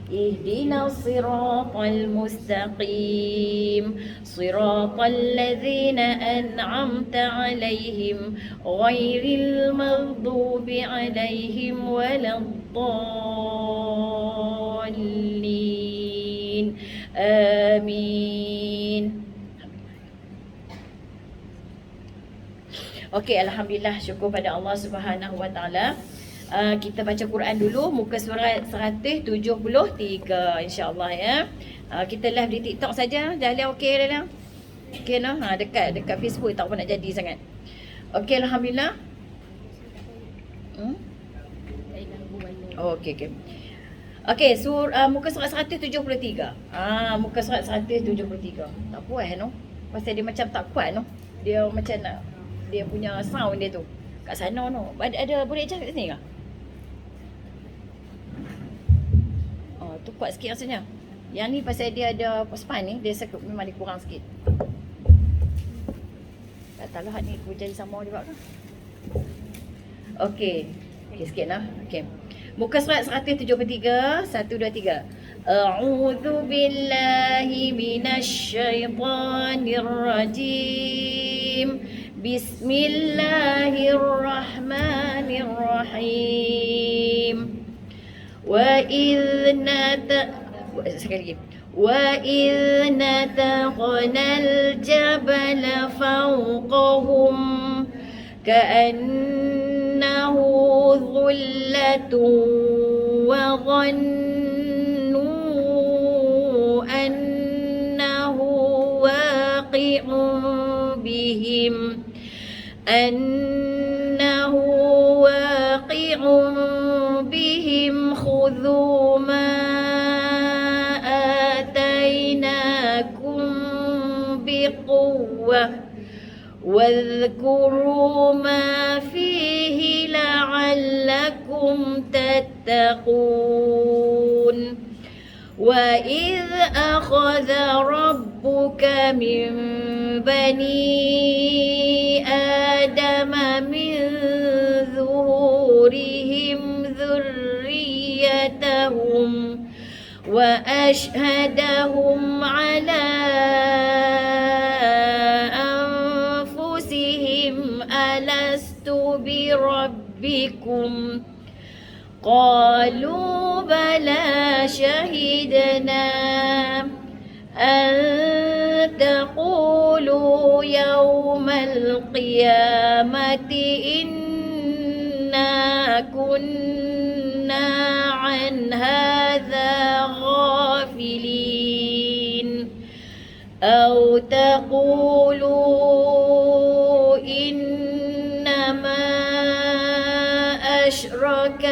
اهدنا الصراط المستقيم صراط الذين أنعمت عليهم غير المغضوب عليهم ولا الضالين آمين. Okey, Alhamdulillah, syukur pada Allah Subhanahu Wa Taala. Kita baca Quran dulu, muka surat 173 insya-Allah ya. Kita live di TikTok saja. Dah lihat okey dah lah. Okey noh. Dekat Facebook tak apa nak jadi sangat. Okey, Alhamdulillah. Oh, okey. Okey, muka surat 173. Muka surat 173. Tak puas noh. Pasal dia macam tak kuat noh. Dia macam nak, dia punya sound dia tu kat sana noh. Ada boleh adjust kat sini ke? Tu kuat sikit rasanya. Yang ni pasal dia ada span ni, dia memang dia kurang sikit. Tak tahu hak ni aku jadi sama juga ke? Okey. Okey sikit lah. Okey. Muka surat 173, 123. A'udzu billahi minasyaitonir rajim. Bismillahirrahmanirrahim. وإذ نتقنا الجبل فوقهم كأنه ظلة وظنوا أنه واقع بهم خذوا ما آتيناكم بقوة واذكروا ما فيه لعلكم تتقون وإذ أخذ ربك من بني آدم من ظهورهم ذريتهم وأشهدهم على أنفسهم ألست بربكم قالوا بلى شهدنا أن تقولوا يوم القيامة إنا كنا عن هذا غافلين أو تقولوا إنما أشرك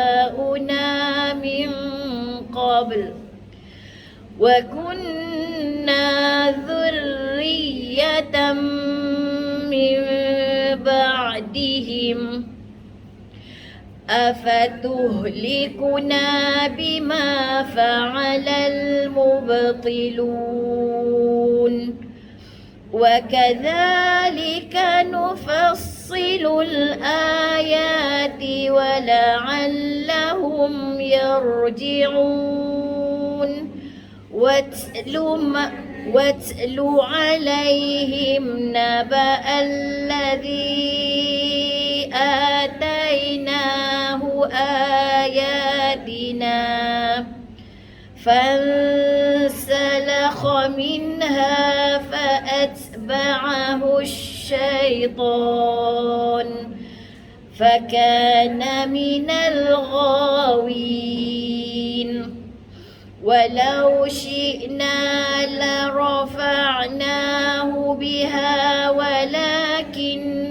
آباؤنا من قبل وكنا ذرية من بعدهم أفتهلكنا بما فعل المبطلون وكذلك نفصل الآيات ولعلهم يرجعون واتل عليهم نبأ الذي آتيناه آياتنا فانسلخ منها فأتبعه الشيطان فكان من الغاوين ولو شئنا لرفعناه بها ولكنه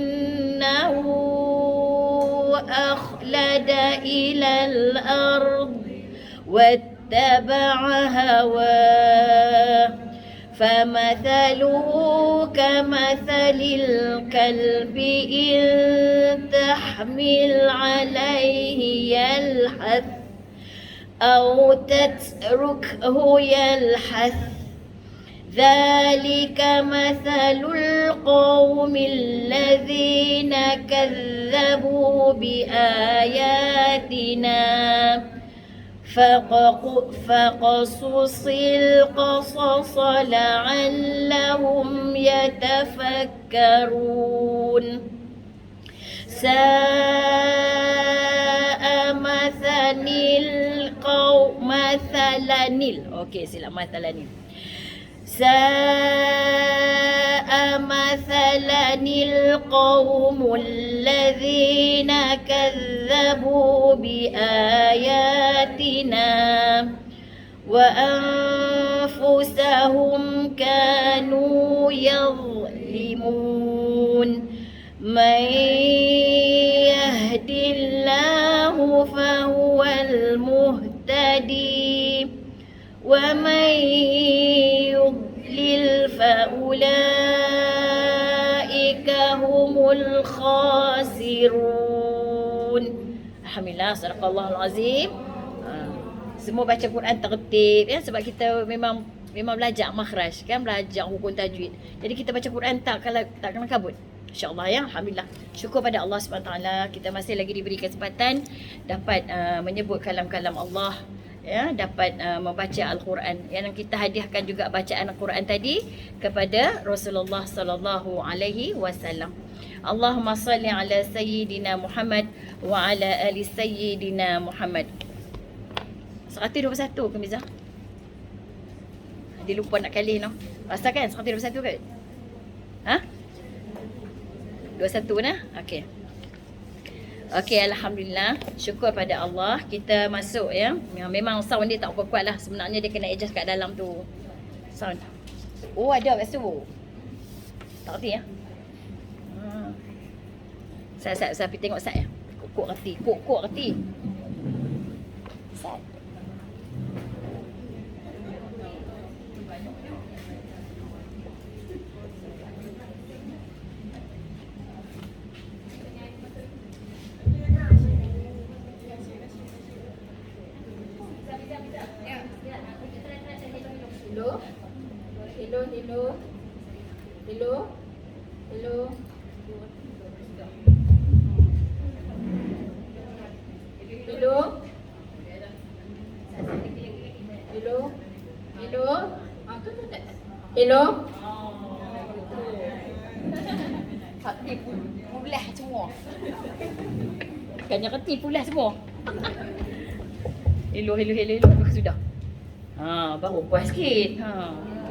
أخلد إلى الأرض واتبع هواه فمثله كمثل الكلب إن تحمل عليه يلحث أو تتركه يلحث ذلك مثل القوم الذين كذبوا بآياتنا فقصص القصص لعلهم يتفكرون ساء مثلا القوم الذين كذبوا بآياتنا وأنفسهم كانوا يظلمون من يهد الله فهو المهتدي ومن يضلل فأولئك هم الخاسرون. Alhamdulillah, sadaqallahul azim. Semua baca Quran tertib ya, sebab kita memang belajar makhraj kan, belajar hukum tajwid. Jadi kita baca Quran tak kena kabut. InsyaAllah ya, alhamdulillah. Syukur pada Allah SWT, kita masih lagi diberi kesempatan dapat menyebut kalam-kalam Allah ya, dapat membaca Al-Quran. Yang kita hadiahkan juga bacaan Al-Quran tadi kepada Rasulullah sallallahu alaihi wasallam. Allahumma salli ala sayyidina Muhammad wa ala ali sayyidina Muhammad. 121 ke Miza? Dia lupa nak kali no. Rasa kan 121 ke? Ha? 21 nah. Okey. Okey, alhamdulillah. Syukur pada Allah. Kita masuk ya. Memang sound dia tak kuat lah. Sebenarnya dia kena adjust kat dalam tu. Sound. Oh, ada kat situ. Tak reti ya. Saya pergi tengok Sat ya. Kok reti. Kok reti. Sat. Hello. Hati pulah semua. Bukannya reti pulah semua. Hello. Sudah. Baru puas sikit.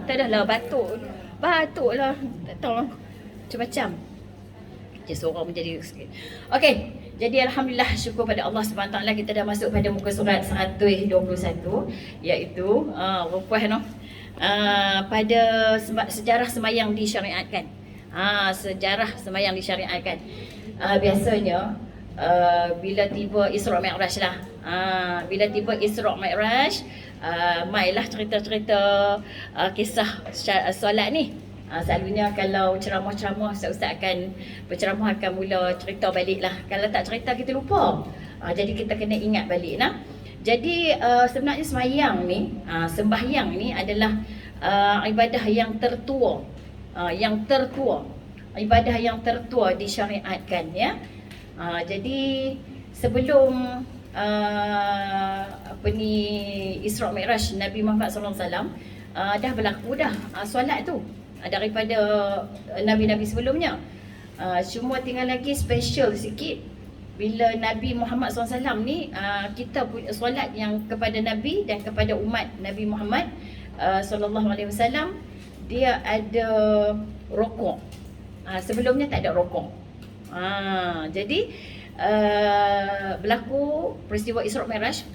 Tak dah lah batuk. Batuk lah. Tak tahu lah. Macam-macam. Suara menjadi sikit. Okey. Jadi alhamdulillah, syukur pada Allah SWT, kita dah masuk pada muka surat 121, iaitu puas no. Pada sejarah semayang disyariatkan. Sejarah semayang disyariatkan. Biasanya bila tiba Isra' Mi'raj lah. Bila tiba Isra' Mi'raj, mailah cerita-cerita kisah solat ni. Selalunya kalau ceramah-ceramah, ustaz-ustaz akan berceramah akan mula cerita balik lah. Kalau tak cerita kita lupa. Jadi kita kena ingat balik lah. Jadi sebenarnya sembahyang ni, sembahyang ni adalah ibadah yang tertua. Ibadah yang tertua disyariatkan ya. Jadi sebelum Isra' Mi'raj Nabi Muhammad SAW dah berlaku dah solat tu daripada Nabi-Nabi sebelumnya. Cuma tinggal lagi special sikit bila Nabi Muhammad SAW ni, kita solat yang kepada Nabi dan kepada umat Nabi Muhammad SAW, dia ada rokok. Sebelumnya tak ada rokok. Jadi berlaku peristiwa Isra' Mi'raj.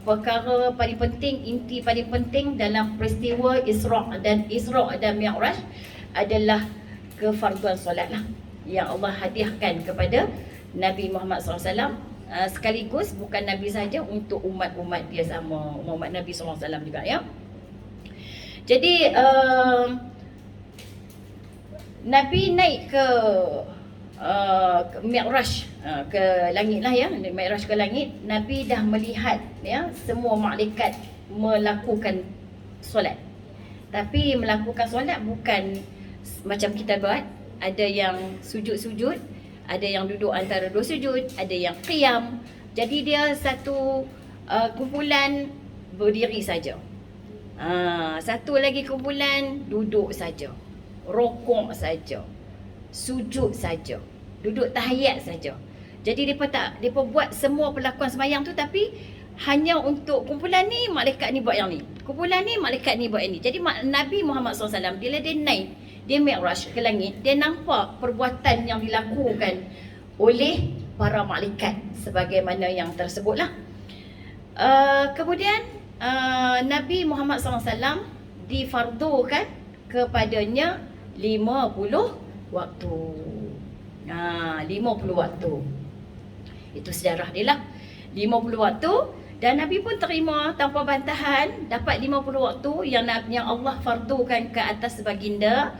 Perkara paling penting, inti paling penting dalam peristiwa Isra' dan Mi'raj adalah kefarduan solat lah yang Allah hadiahkan kepada Nabi Muhammad SAW. Sekaligus bukan Nabi saja, untuk umat-umat dia sama, umat Nabi SAW juga ya. Jadi Nabi naik ke Mi'raj, ke langit lah ya, Mi'raj ke langit. Nabi dah melihat ya semua malaikat melakukan solat. Tapi melakukan solat bukan macam kita buat. Ada yang sujud-sujud, ada yang duduk antara dua sujud, ada yang qiyam. Jadi dia satu kumpulan berdiri saja. Satu lagi kumpulan duduk saja, rokok saja, sujud saja, duduk tahiyat saja. Jadi depa buat semua perlakuan sembahyang tu, tapi hanya untuk kumpulan ni malaikat ni buat yang ni, kumpulan ni malaikat ni buat yang ni. Jadi Nabi Muhammad SAW bila dia naik, dia mi'raj ke langit, dia nampak perbuatan yang dilakukan oleh para malaikat sebagaimana yang tersebutlah. Kemudian Nabi Muhammad SAW difardukan kepadanya 50 waktu. 50 waktu. Itu sejarah dia lah. 50 waktu, dan Nabi pun terima tanpa bantahan dapat 50 waktu yang Allah fardukan ke atas baginda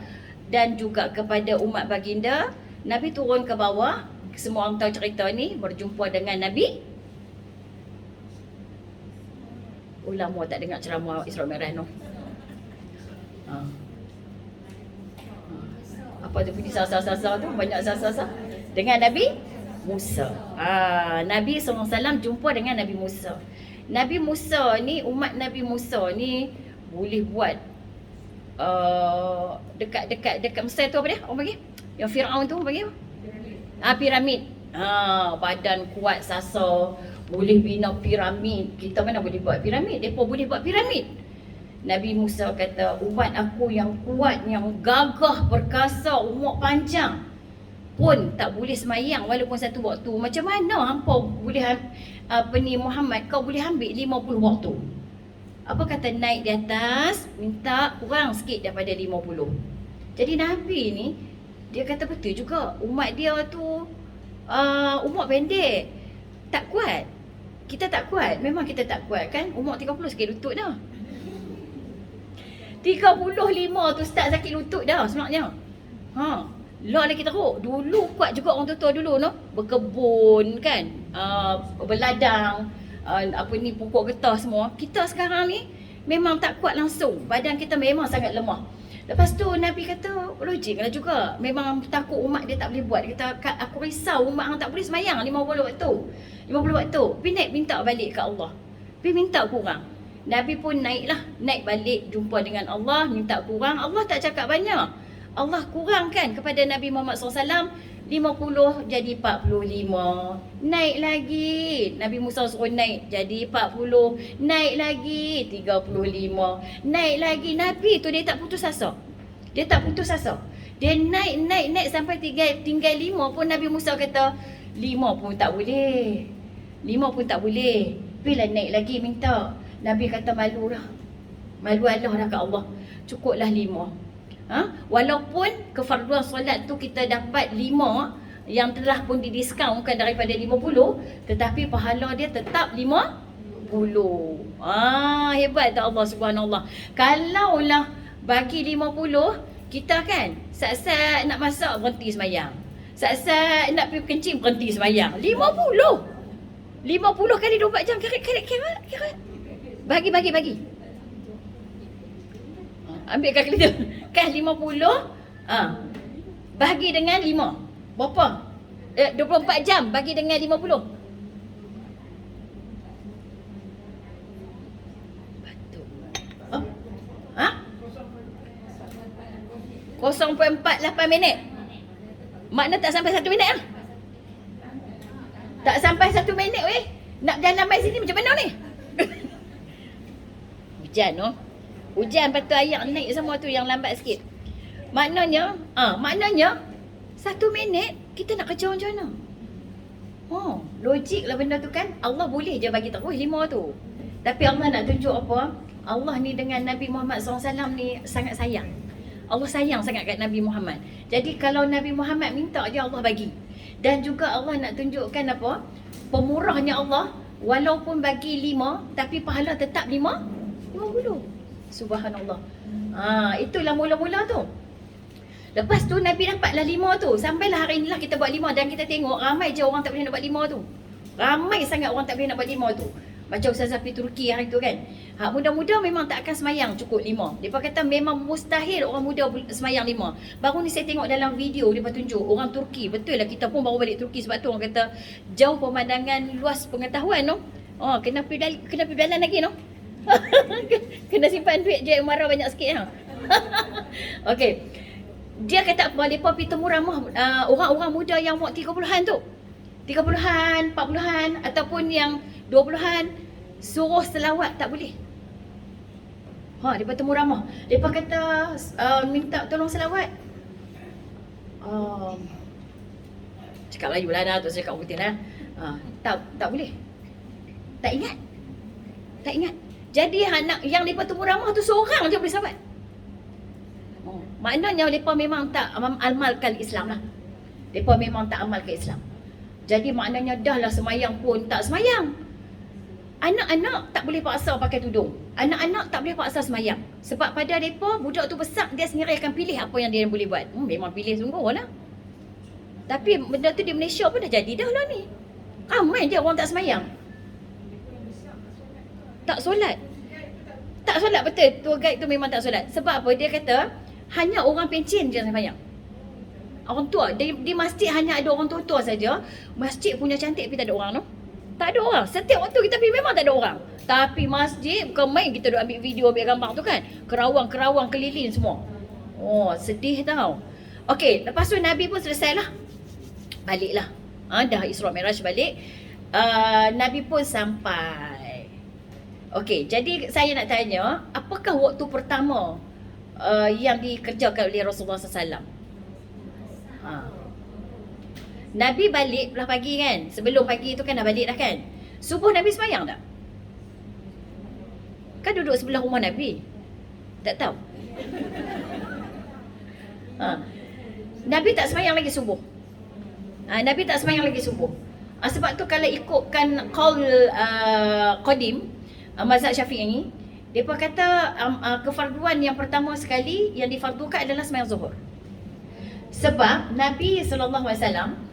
dan juga kepada umat baginda. Nabi turun ke bawah. Semua orang tahu cerita ni, berjumpa dengan Nabi. Ulama tak dengar ceramah Isra Mi'raj no. Apa tu bunyi sasa-sasa tu? Banyak sasa-sasa. Dengan Nabi Musa. Nabi SAW jumpa dengan Nabi Musa. Nabi Musa ni, umat Nabi Musa ni boleh buat dekat Mesir tu apa dia? Orang panggil? Yang Fir'aun tu panggil apa? Piramid. Badan kuat sasa, boleh bina piramid. Kita mana boleh buat piramid? Mereka boleh buat piramid. Nabi Musa kata, umat aku yang kuat, yang gagah, perkasa, umur panjang pun tak boleh semayang walaupun satu waktu. Macam mana hampa boleh Muhammad, kau boleh ambil 50 waktu? Apa kata naik di atas, minta kurang sikit daripada 50. Jadi Nabi ni, dia kata betul juga, umat dia tu umur pendek, tak kuat. Kita tak kuat, memang kita tak kuat kan. Umur 30 sakit lutut dah. 35 tu start sakit lutut dah sebenarnya. Lah lagi teruk. Dulu kuat juga orang tua dulu no. Berkebun kan. Berladang, pokok getah semua. Kita sekarang ni memang tak kuat langsung. Badan kita memang sangat lemah. Lepas tu Nabi kata, logik lah juga. Memang takut umat dia tak boleh buat. Dia kata, aku risau umat hang tak boleh semayang 50 waktu. 50 waktu. Pergi naik minta balik ke Allah. Pergi minta kurang. Nabi pun naiklah. Naik balik jumpa dengan Allah. Minta kurang. Allah tak cakap banyak. Allah kurangkan kepada Nabi Muhammad SAW 50 jadi 45. Naik lagi. Nabi Musa suruh naik jadi 40. Naik lagi 35. Naik lagi. Nabi tu dia tak putus asa. Dia tak putus asa. Dia naik sampai tinggal 5 pun Nabi Musa kata 5 pun tak boleh. 5 pun tak boleh. Bila naik lagi minta. Nabi kata malu dah. Malu Allah dah kat Allah. Cukuplah 5. Walaupun kefarduan solat tu kita dapat 5 yang telah pun didiskaunkan daripada 50, tetapi pahala dia tetap 50. Hebat tak Allah Subhanallah. Kalaulah bagi 50, kita kan sat-sat nak masak berhenti semayang, sat-sat nak pergi kencing berhenti semayang. 50 kali 24 jam. Kira. Bagi. Ambil kalkulator. Kan 50 bagi dengan 5. Berapa? 24 jam bagi dengan 50. Betul. 0.48 minit. Makna tak sampai 1 minit lah. Tak sampai 1 minit weh. Nak berjalan mai sini macam mana ni? Hujan no. Hujan lepas tu air naik semua tu yang lambat sikit. Maknanya 1 minit kita nak kerja macam mana? Logik lah benda tu kan. Allah boleh je bagi terus 5 tu. Tapi Allah nak tunjuk apa? Allah ni dengan Nabi Muhammad SAW ni sangat sayang. Allah sayang sangat kat Nabi Muhammad. Jadi kalau Nabi Muhammad minta je Allah bagi. Dan juga Allah nak tunjukkan apa? Pemurahnya Allah. Walaupun bagi 5, tapi pahala tetap 50. Subhanallah. Itulah mula-mula tu. Lepas tu Nabi dapatlah 5 tu. Sampailah hari inilah kita buat 5. Dan kita tengok ramai je orang tak boleh nak buat 5 tu. Ramai sangat orang tak boleh nak buat 5 tu. Macam Ustazah pergi Turki hari tu kan. Muda-muda memang tak akan semayang cukup 5. Mereka kata memang mustahil orang muda semayang 5. Baru ni saya tengok dalam video dia tunjuk orang Turki. Betul lah, kita pun baru balik Turki sebab tu orang kata jauh pemandangan, luas pengetahuan no. Kena pergi berjalan lagi no. Kena simpan duit je marah banyak sikit ha. Okey. Dia kata apa, mereka pergi temu ramah orang-orang muda yang umur 30-an tu. 30-an, 40-an ataupun yang 20-an, suruh selawat tak boleh. Mereka temu ramah. Mereka kata minta tolong selawat. Cakap Melayu lah tu, cakap Putin lah. Tak boleh. Tak ingat. Jadi anak yang mereka temu ramah tu seorang je boleh selawat. Maknanya mereka memang tak amalkan Islam lah. Mereka memang tak amalkan Islam. Jadi maknanya dah lah semayang pun tak semayang. Anak-anak tak boleh paksa pakai tudung. Anak-anak tak boleh paksa semayang. Sebab pada mereka, budak tu besar, dia sendiri akan pilih apa yang dia boleh buat. Memang pilih sungguh lah. Tapi benda tu di Malaysia pun dah jadi dah lah ni. Ramai je orang tak semayang. Tak solat. Tak solat betul. Tour guide tu memang tak solat. Sebab apa? Dia kata, hanya orang pencen je semayang. Orang tua, di masjid hanya ada orang tua-tua saja. Masjid punya cantik tapi tak ada orang tu. Tak ada orang. Setiap waktu kita pergi memang tak ada orang. Tapi masjid bukan main kita duk ambil video, ambil gambar tu kan. Kerawang-kerawang keliling semua. Sedih tau. Okey, lepas tu Nabi pun selesai lah. Baliklah. Dah Isra Mi'raj balik. Nabi pun sampai. Okey, jadi saya nak tanya, apakah waktu pertama yang dikerjakan oleh Rasulullah SAW? Nabi balik belah pagi kan. Sebelum pagi tu kan dah balik dah kan. Subuh Nabi semayang tak? Kan duduk sebelah rumah Nabi. Tak tahu. Nabi tak semayang lagi subuh. Nabi tak semayang lagi subuh. Sebab tu kalau ikutkan qaul qadim mazhab Syafi'i ni, depa kata kefarduan yang pertama sekali yang difardukan adalah semayang zuhur. Sebab Nabi SAW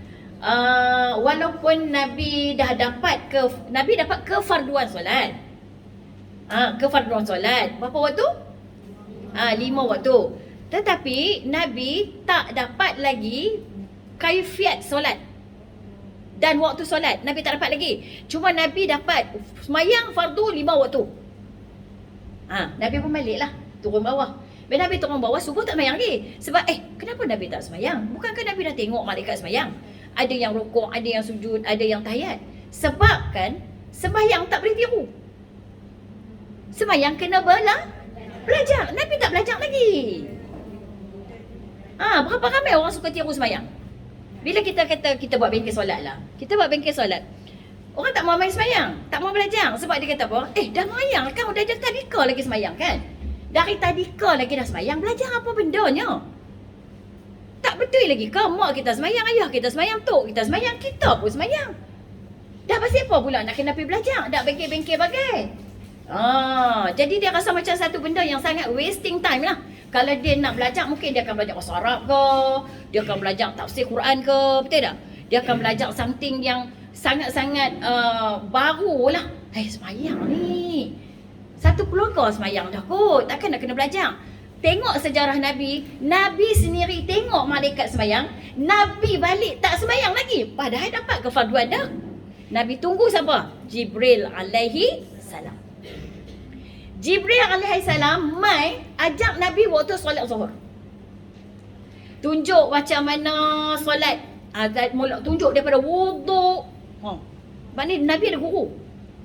walaupun Nabi dapat kefarduan solat. Kefarduan solat berapa waktu? 5 waktu. Tetapi Nabi tak dapat lagi kaifiat solat dan waktu solat. Nabi tak dapat lagi. Cuma Nabi dapat semayang fardu 5 waktu. Nabi pun balik lah, turun bawah. Bila Nabi turun bawah, subuh tak semayang lagi. Sebab kenapa Nabi tak semayang? Bukankah Nabi dah tengok malaikat semayang? Ada yang rukuk, ada yang sujud, ada yang tahiyat. Sebab kan sembahyang tak boleh tiru. Sembahyang kena belajar. Nabi tak belajar lagi. Berapa ramai orang suka tiru sembahyang? Bila kita kata kita buat bengkel solat lah. Kita buat bengkel solat. Orang tak mau main sembahyang, tak mau belajar. Sebab dia kata apa? Dah sembahyang kan, dah jadi tadika lagi sembahyang kan? Dari tadika lagi dah sembahyang, belajar apa bendanya? Tak betul lagi ke? Mak kita sembahyang, ayah kita sembahyang, tok kita sembahyang, kita pun sembahyang. Dah pasal apa pula nak kena pergi belajar? Dah bengkel-bengkel bagai. Jadi dia rasa macam satu benda yang sangat wasting time lah. Kalau dia nak belajar, mungkin dia akan belajar bahasa Arab ke, dia akan belajar tafsir Quran ke, betul tak? Dia akan belajar something yang sangat-sangat baru lah. Sembahyang ni, satu keluarga sembahyang dah kot, takkan nak kena belajar. Tengok sejarah Nabi, Nabi sendiri tengok malaikat sembahyang, Nabi balik tak sembahyang lagi, padahal dapat kefarduan dah. Nabi tunggu siapa? Jibril alaihi salam. Jibril alaihi salam mai ajak Nabi waktu solat zuhur. Tunjuk macam mana solat. Tunjuk daripada wuduk. Maknanya Nabi ada guru.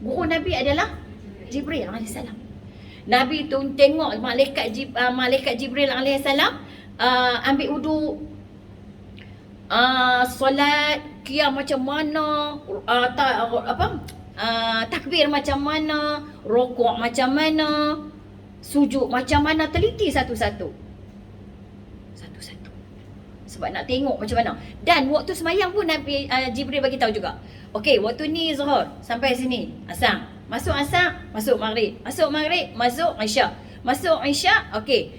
Guru Nabi adalah Jibril alaihi salam. Nabi tu tengok malaikat Jibril alaihi salam ambil wuduk, solat, qiyam macam mana, takbir macam mana, rukuk macam mana, sujud macam mana, teliti satu-satu. Sebab nak tengok macam mana. Dan waktu sembahyang pun Nabi Jibril bagi tahu juga. Okey, waktu ni zuhur sampai sini, asar. Masuk asar, masuk maghrib. Masuk maghrib, masuk isyak. Masuk isyak, okey.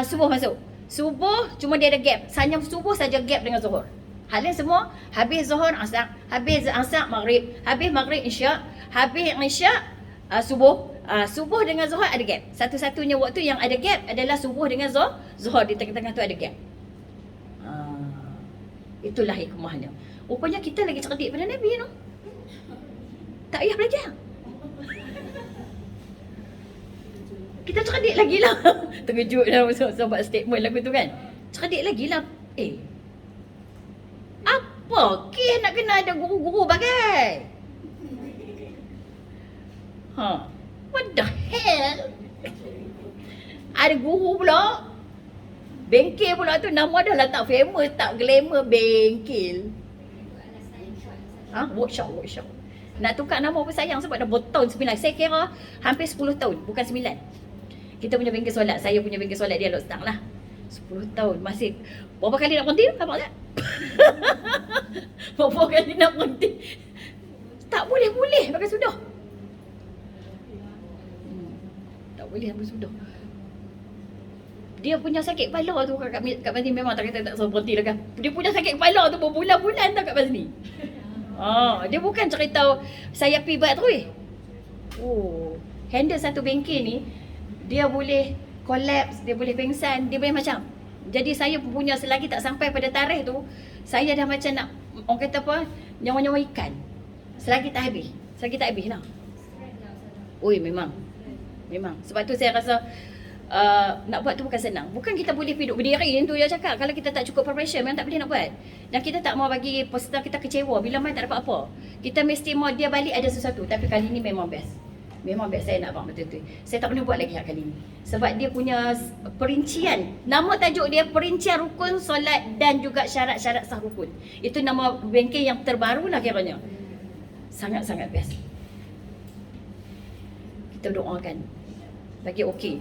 Subuh masuk. Subuh cuma dia ada gap. Hanya subuh saja gap dengan zuhur. Hal lain semua habis zuhur asar, habis asar maghrib, habis maghrib isyak, Habis Isyak, subuh. Subuh dengan Zuhur ada gap. Satu-satunya waktu yang ada gap adalah subuh dengan Zuhur. Di tengah-tengah tu ada gap. Itulah hikmahnya. Rupanya kita lagi cerdik pada Nabi tu. Tak payah belajar. Kita cerdik lagi lah. Terkejut lah sebab statement lagu tu kan. Cerdik lagi lah. Apa kes nak kena ada guru-guru bagai? What the hell? Ada guru pula. Bengkel pula tu nama dah lah tak famous, tak glamour, bengkel. Workshop. Nak tukar nama pun sayang sebab dah bertahun 9. Saya kira hampir 10 tahun, bukan 9. Kita punya bengkel solat, saya punya bengkel solat dia Lok Stang lah. 10 tahun masih. Berapa kali nak berhenti? Nampak tak? Berapa kali nak berhenti? Tak boleh pakai sudah. Tak boleh sampai sudah. Dia punya sakit kepala tu Kak Basni memang tak kata tak suruh berhenti lah kan. Dia punya sakit kepala tu berbulan-bulan tau Kak Basni. Dia bukan cerita saya pibat tu handle satu bengkel ni, dia boleh collapse, dia boleh pengsan, dia boleh macam. Jadi saya punya selagi tak sampai pada tarikh tu, saya dah macam nak, orang kata apa, nyawa-nyawa ikan. Selagi tak habis lah. Memang. Sebab tu saya rasa nak buat tu bukan senang. Bukan kita boleh hidup berdiri yang tu dia cakap. Kalau kita tak cukup preparation, memang tak boleh nak buat. Dan kita tak mau bagi peserta kita kecewa bila main tak dapat apa. Kita mesti mau dia balik ada sesuatu. Tapi kali ni memang best. Saya nak buat betul-betul. Saya tak pernah buat lagi kali ni. Sebab dia punya perincian. Nama tajuk dia perincian rukun solat dan juga syarat-syarat sah rukun. Itu nama bengkel yang terbaru lah kiranya. Sangat-sangat best. Kita doakan bagi okey.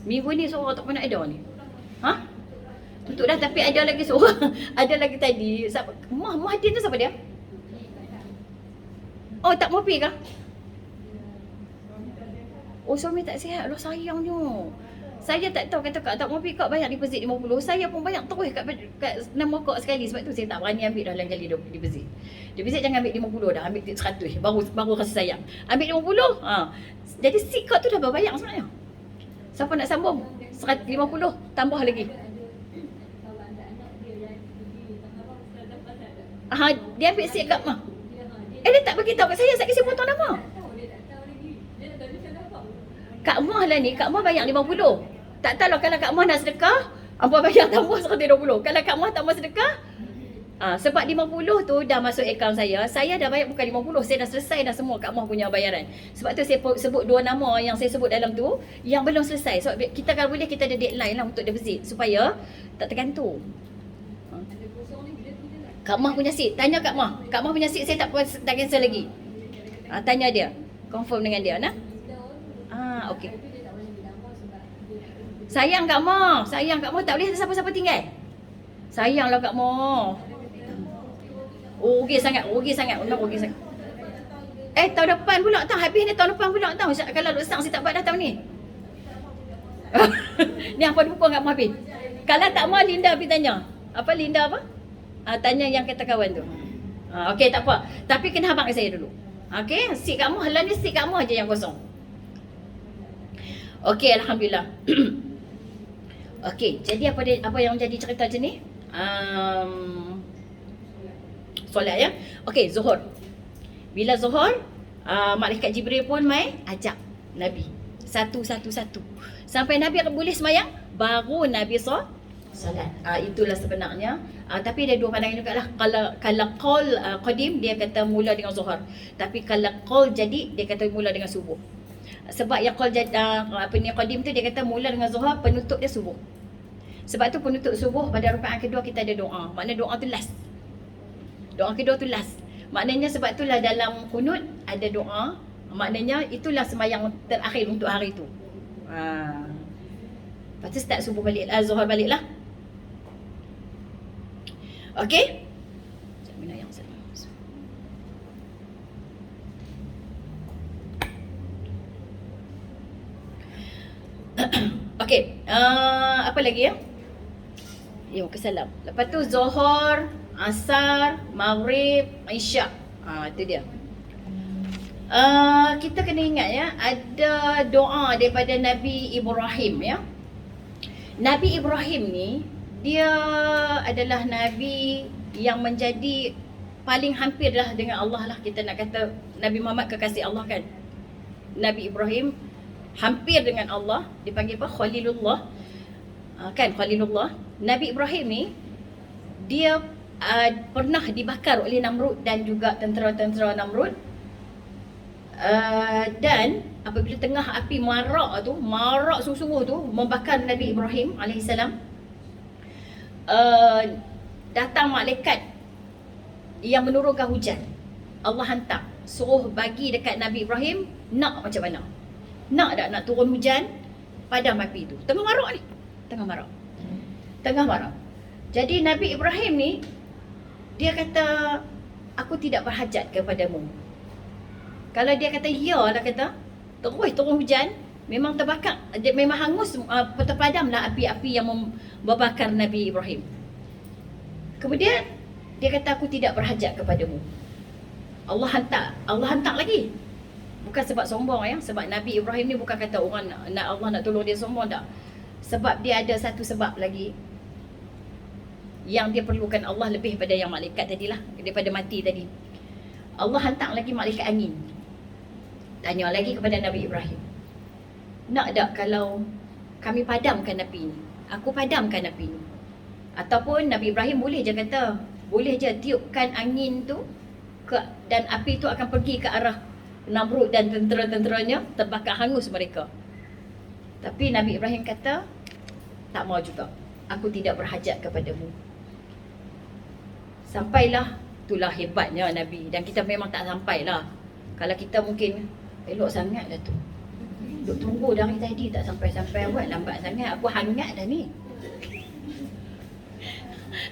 Minggu ni seorang tak pernah ada ni. Tutup dah tapi ada lagi seorang. Ada lagi tadi. Mahdin tu siapa dia? Tak mau pergi kah? Suami tak sihat. Alah sayangnya. Saya tak tahu kata Kak tak mau pergi Kak bayar deposit 50. Saya pun banyak terus kat nama Kak sekali. Sebab tu saya tak berani ambil dah lain kali deposit. Deposit jangan ambil 50 dah. Ambil 100. Baru rasa sayang. Ambil 50. Jadi si Kak tu dah berbayar sebenarnya. Siapa nak sambung? 150 tambah lagi. Dia ambil seat Kak Mah. Dia tak beritahu kat saya kasi potong nama. Kak Mah lah ni, Kak Mah bayar 50. Tak tahu kalau Kak Mah nak sedekah, apa bayar tambah 120. Kalau Kak Mah tak mau sedekah, sebab 50 tu dah masuk akaun saya dah bayar bukan 50, saya dah selesai dah semua Kak Mah punya bayaran. Sebab tu saya sebut dua nama yang saya sebut dalam tu yang belum selesai. Sebab kita kalau boleh kita ada deadline lah untuk deposit supaya tak tergantung. Kak Mah punya seat, tanya Kak Mah. Kak Mah punya seat saya tak cancel lagi. Tanya dia, confirm dengan dia nah. Okey. Sayang Kak Mah tak boleh siapa-siapa tinggal. Sayanglah Kak Mah. Rugi sangat. Tahun depan pula tau. Habis ni tahun depan pula tau. Kalau Lok saya tak buat dah tahun ni. Ni apa buku Kak Mah habis. Kalau tak mau Linda pergi tanya. Linda apa? Tanya yang kata kawan tu. Okey tak apa. Tapi kena habang saya dulu. Okey, seat Kak Mah lah ni, seat Kak Mah je yang kosong. Okey, alhamdulillah. Okey, jadi apa yang jadi cerita macam ni? Solat ya. Okey, Zuhur. Bila Zuhur, malaikat Jibril pun mai ajak Nabi. Satu. Sampai Nabi boleh semayang, baru Nabi solat. Itulah sebenarnya. Tapi ada dua pandangan jugalah. Kalau qaul qadim dia kata mula dengan Zuhur. Tapi kalau qaul jadi dia kata mula dengan subuh. Sebab yang qaul qadim tu dia kata mula dengan Zuhur, penutup dia subuh. Sebab tu penutup subuh pada rakaat kedua kita ada doa. Maknanya doa tu last. Doa kedua tu last. Maknanya sebab itulah dalam kunut ada doa. Maknanya itulah sembahyang terakhir untuk hari tu. Lepas tu start subuh balik lah, Zuhur balik lah. Okey. Mana yang saya okey. Apa lagi ya? Kesalam. Lepas tu Zuhur, Asar, Maghrib, Isyak. Itu dia. Kita kena ingat ya, ada doa daripada Nabi Ibrahim ya. Nabi Ibrahim ni dia adalah Nabi yang menjadi paling hampir dah dengan Allah lah. Kita nak kata Nabi Muhammad kekasih Allah kan. Nabi Ibrahim hampir dengan Allah, dipanggil apa? Khalilullah. Kan Khalilullah. Nabi Ibrahim ni dia pernah dibakar oleh Namrud dan juga tentera-tentera Namrud. Dan apabila tengah api marak sungguh-sungguh tu membakar Nabi Ibrahim alaihissalam, datang malaikat yang menurunkan hujan. Allah hantar, suruh bagi dekat Nabi Ibrahim, nak macam mana? Nak tak nak turun hujan, padam api tu. Tengah marak ni, tengah marak. Jadi Nabi Ibrahim ni dia kata, aku tidak berhajat kepadamu. Kalau dia kata ya lah, kata terus turun hujan, memang terbakar, memang hangus, terpadamlah api-api yang membakar Nabi Ibrahim. Kemudian dia kata, aku tidak berhajat kepadamu. Allah hantar lagi. Bukan sebab sombong ya, sebab Nabi Ibrahim ni bukan kata orang nak Allah nak tolong dia sombong, tak. Sebab dia ada satu sebab lagi yang dia perlukan Allah lebih pada yang malaikat tadilah, daripada mati tadi. Allah hantar lagi malaikat angin. Tanya lagi kepada Nabi Ibrahim, nak tak kalau kami padamkan api ni? Aku padamkan api ni. Ataupun Nabi Ibrahim boleh je kata, boleh je tiupkan angin tu dan api tu akan pergi ke arah Namrud dan tentera-tenteranya, terbakar hangus mereka. Tapi Nabi Ibrahim kata, tak mau juga, aku tidak berhajat kepadamu. Sampailah, itulah hebatnya Nabi. Dan kita memang tak sampailah. Kalau kita mungkin elok sangat dah tu, duk tunggu dari tadi tak sampai-sampai, awak lambat sangat, aku hangat dah ni.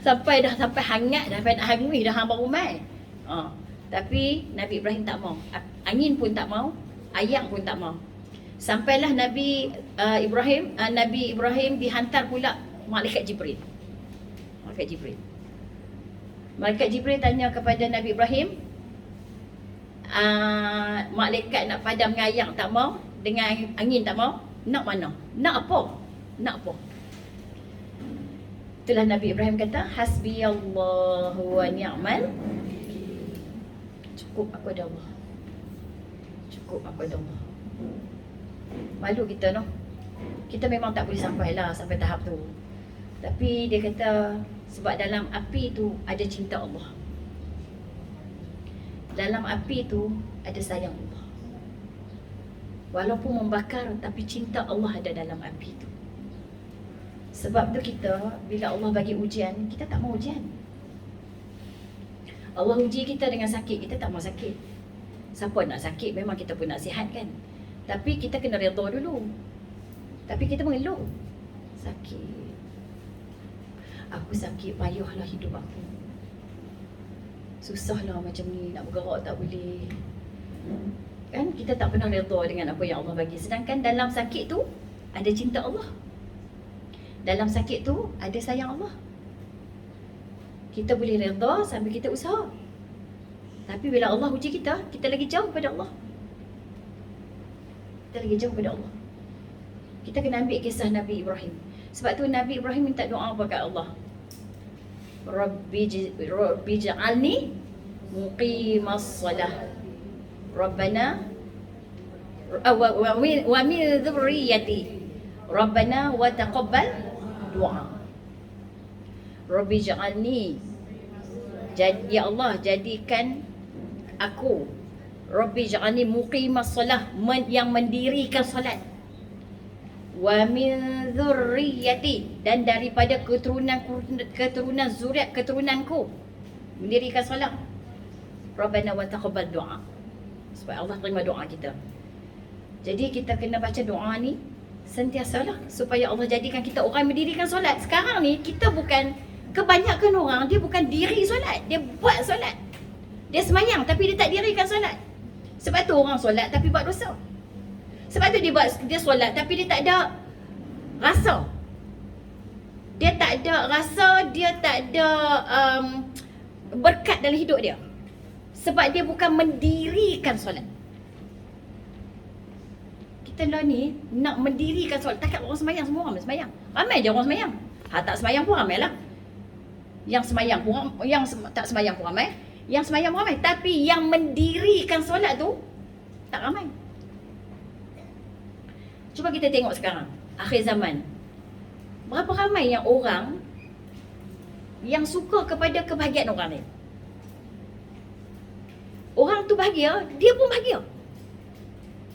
Sampai hangat dah, sampai nak hangui dah hang baru mai. Tapi Nabi Ibrahim tak mau. Angin pun tak mau, ayam pun tak mau. Sampailah Nabi Ibrahim dihantar pula malaikat Jibril. Malaikat Jibril tanya kepada Nabi Ibrahim, malaikat nak padam dengan ayam tak mau, dengan angin tak mau, nak mana? Nak apa? Itulah Nabi Ibrahim kata, hasbiyallahu wa ni'mal. Cukup aku ada Allah. Malu kita noh. Kita memang tak boleh sampai tahap tu. Tapi dia kata, sebab dalam api tu ada cinta Allah. Dalam api tu ada sayang Allah. Walaupun membakar, tapi cinta Allah ada dalam api tu. Sebab tu kita, bila Allah bagi ujian, kita tak mau ujian. Allah uji kita dengan sakit, kita tak mau sakit. Siapa nak sakit, memang kita pun nak sihat kan. Tapi kita kena redha dulu. Tapi kita mengeluh, sakit, aku sakit, payahlah hidup aku, susahlah macam ni, nak bergerak tak boleh. Kan kita tak pernah redha dengan apa yang Allah bagi. Sedangkan dalam sakit tu ada cinta Allah. Dalam sakit tu ada sayang Allah. Kita boleh redha sambil kita usaha. Tapi bila Allah uji kita, kita lagi jauh pada Allah. Kita kena ambil kisah Nabi Ibrahim. Sebab tu Nabi Ibrahim minta doa apa kat Allah? Rabbi ja'alni muqimas salah. Rabbana wa min dhurriyyati. Rabbana wa taqabbal du'a. Rabbi ja'alni, ya Allah, jadikan aku, Rabbi ja'alni muqimas salah, yang mendirikan salat. Wa min dhurriyyati, dan daripada keturunan zuriat keturunanku mendirikan salat. Rabbana wa taqabbal du'a. Sebab Allah terima doa kita. Jadi kita kena baca doa ni sentiasalah supaya Allah jadikan kita orang mendirikan solat. Sekarang ni kita bukan, kebanyakan orang dia bukan diri solat, dia buat solat. Dia semayang tapi dia tak dirikan solat. Sebab tu orang solat tapi buat dosa. Sebab tu dia solat tapi dia tak ada rasa. Dia tak ada rasa, dia tak ada berkat dalam hidup dia. Sebab dia bukan mendirikan solat. kita lah ni nak mendirikan solat. Takat orang semayang, semua orang semayang. Ramai je orang semayang. Tak semayang pun ramai lah. Yang semayang pun, tak semayang pun ramai. Yang semayang pun ramai. Tapi yang mendirikan solat tu tak ramai. Cuba kita tengok sekarang, akhir zaman. Berapa ramai yang orang yang suka kepada kebahagiaan orang lain. Orang tu bahagia, dia pun bahagia.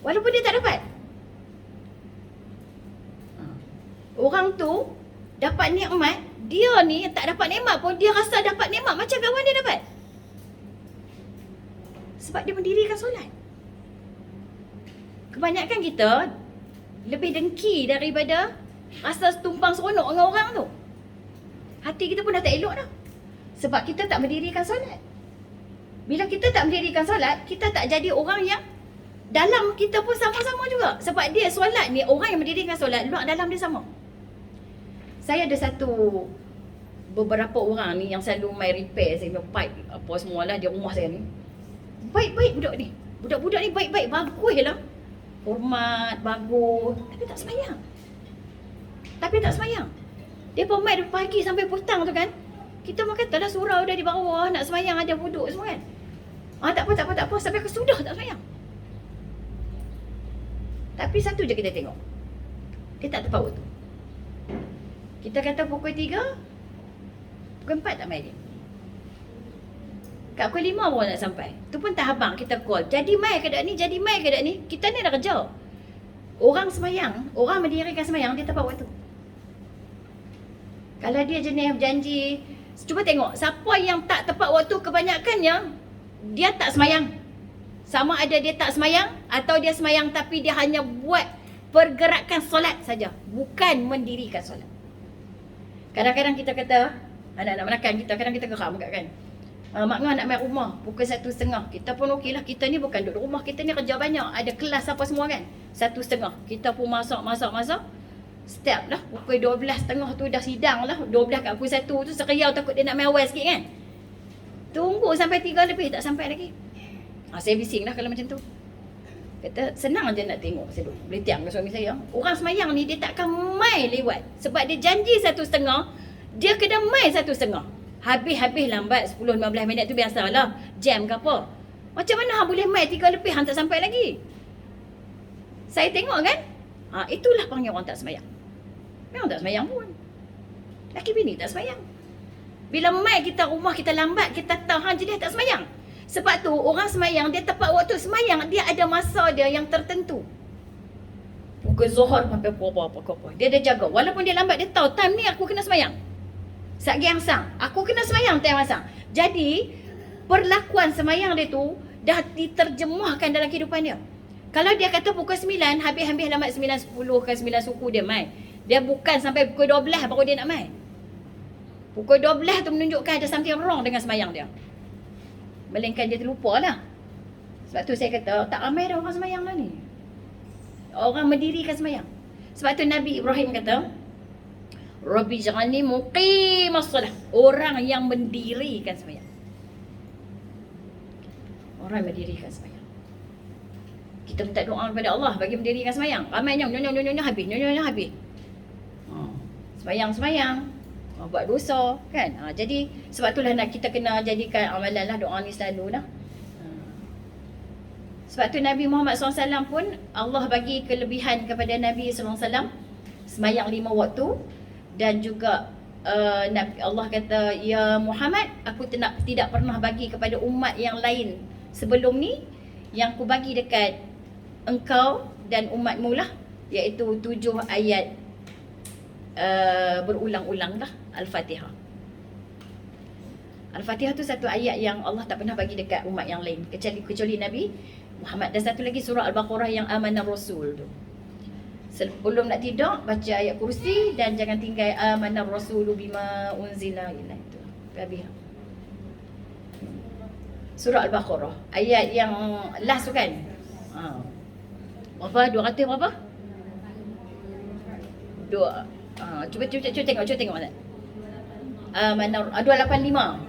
Walaupun dia tak dapat. Orang tu dapat nikmat, dia ni tak dapat nikmat pun dia rasa dapat nikmat macam kawan dia dapat. Sebab dia mendirikan solat. Kebanyakan kita lebih dengki daripada rasa tumpang seronok dengan orang tu. Hati kita pun dah tak elok dah. Sebab kita tak mendirikan solat. Bila kita tak mendirikan solat, kita tak jadi orang yang dalam kita pun sama-sama juga. Sebab dia solat ni, orang yang mendirikan solat, luar dalam dia sama. Saya ada beberapa orang ni yang selalu main repair saya punya pipe apa semualah di rumah saya ni. Baik-baik budak ni. Budak-budak ni baik-baik, bagus lah. Hormat, bagus. Tapi tak semayang. Dia pun main dari pagi sampai petang tu kan. Kita pun kata dah surau dah di bawah, nak semayang ada wuduk semua kan. Tak apa. Sampai ke sudah tak semayang. Tapi satu je kita tengok. Dia tak tepat waktu. Kita kata pukul 3, pukul 4 tak main dia. Kat pukul 5 baru nak sampai. Tu pun tak habang kita call. Jadi mai ke dak ni? Kita ni dah kerja. Orang semayang, orang mendirikan semayang, dia tepat waktu. Kalau dia jenis berjanji, cuba tengok siapa yang tak tepat waktu, kebanyakannya dia tak semayang. Sama ada dia tak semayang atau dia semayang tapi dia hanya buat pergerakan solat saja, bukan mendirikan solat. Kadang-kadang kita kata anak-anak menakan kita, kadang kita geram juga kan. Mak Ngah nak main rumah pukul 1:30. Kita pun okey lah, kita ni bukan duduk rumah, kita ni kerja banyak, ada kelas apa semua kan. 1:30 kita pun masak. Setiap lah pukul 12:30 tu dah sidang lah. 12 kat pukul 1 tu sekeriau takut dia nak main awal sikit kan. Tunggu sampai 3 lebih tak sampai lagi. Saya bising lah kalau macam tu. Kata senang je nak tengok. Saya boleh tiang ke suami saya. Orang semayang ni dia takkan mai lewat. Sebab dia janji 1:30, dia kena mai 1:30. Habis lambat 10-15 minit tu biasalah. Jam ke apa. Macam mana boleh mai 3 lebih hang tak sampai lagi. Saya tengok kan. Itulah panggil orang tak semayang. Memang tak semayang pun. Laki bini tak semayang. Bila mai kita rumah kita lambat, kita tahu hang jadi tak semayang. Sebab tu orang semayang, dia tepat waktu semayang, dia ada masa dia yang tertentu. Pukul Zuhur sampai apa. Dia dah jaga. Walaupun dia lambat, dia tahu time ni aku kena semayang. Saat yang sang, aku kena semayang time yang sang. Jadi, perlakuan semayang dia tu dah diterjemahkan dalam kehidupan dia. Kalau dia kata pukul 9, habis lambat 9.10 ke 9 suku dia mai. Dia bukan sampai pukul 12 baru dia nak mai. Pukul 12 tu menunjukkan ada something wrong dengan semayang dia. Melainkan dia terlupa lah. Sebab tu saya kata, tak ramai dah orang semayang lah ni. Orang mendirikan semayang. Sebab tu Nabi Ibrahim kata, Rabbi ja'alni muqimas salah. Orang yang mendirikan semayang. Orang yang mendirikan semayang. Kita minta doa kepada Allah bagi mendirikan semayang. Ramainya nyonya habis. Semayang. Buat dosa kan. Jadi sebab itulah kita kena jadikan amalan lah doa ni selalu lah. Sebab tu Nabi Muhammad SAW pun Allah bagi kelebihan kepada Nabi SAW semayang 5 waktu. Dan juga Allah kata, ya Muhammad, aku tidak pernah bagi kepada umat yang lain sebelum ni yang aku bagi dekat engkau dan umatmu lah, iaitu 7 ayat berulang-ulang lah Al-Fatihah. Al-Fatihah tu satu ayat yang Allah tak pernah bagi dekat umat yang lain kecuali Nabi Muhammad. Dan satu lagi surah Al-Baqarah yang Amanah Rasul tu. Sebelum nak tidur baca ayat kursi dan jangan tinggal Amanah Rasulu bima unzila ilaihi. Itu habis. Surah Al-Baqarah ayat yang last tu kan. Berapa? 200 berapa? Cuba tengok Ustaz. Mana 285.